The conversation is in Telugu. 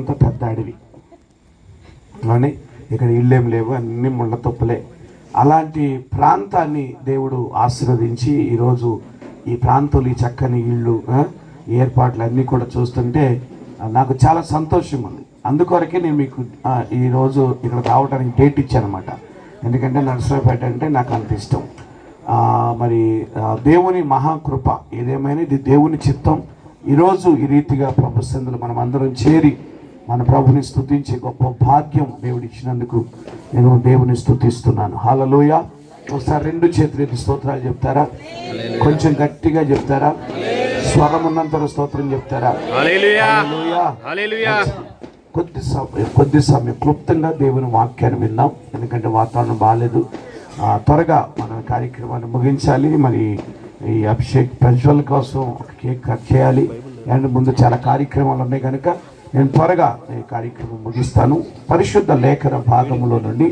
అంత పెద్ద అడవి కానీ ఇక్కడ ఇళ్ళేం లేవు, అన్ని ముళ్ళ తొప్పులే. అలాంటి ప్రాంతాన్ని దేవుడు ఆశీర్వదించి ఈరోజు ఈ ప్రాంతంలో ఈ చక్కని ఇళ్ళు ఏర్పాట్లు అన్నీ కూడా చూస్తుంటే నాకు చాలా సంతోషం ఉంది. అందుకొరకే నేను మీకు ఈరోజు ఇక్కడ రావడానికి డేట్ ఇచ్చానమాట. ఎందుకంటే నరసరావుపేట అంటే నాకు అంత ఇష్టం. మరి దేవుని మహాకృప ఏదేమైనా ఇది దేవుని చిత్తం. ఈరోజు ఈ రీతిగా ప్రభు సన్నిధిలో మనం అందరం చేరి మన ప్రభుని స్తుతించే గొప్ప భాగ్యం దేవుడు ఇచ్చినందుకు నేను దేవుని స్తుతిస్తున్నాను. హల్లెలూయా. ఒకసారి రెండు చేతులు ఎత్తి స్తోత్రాలు చెప్తారా? కొంచెం గట్టిగా చెప్తారా? స్వరం ఉన్నంత స్తోత్రం చెప్తారా? కొద్ది సమయం క్లుప్తంగా దేవుని వాక్యాన్ని విందాం, ఎందుకంటే వాతావరణం బాగాలేదు. త్వరగా మన కార్యక్రమాన్ని ముగించాలి. మరి ఈ అభిషేక్ ప్రజ్వల్ కోసం ఒక కేక్ కట్ చేయాలి. అండ్ ముందు చాలా కార్యక్రమాలు ఉన్నాయి కనుక నేను త్వరగా ఈ కార్యక్రమం ముగిస్తాను. పరిశుద్ధ లేఖన భాగంలో నుండి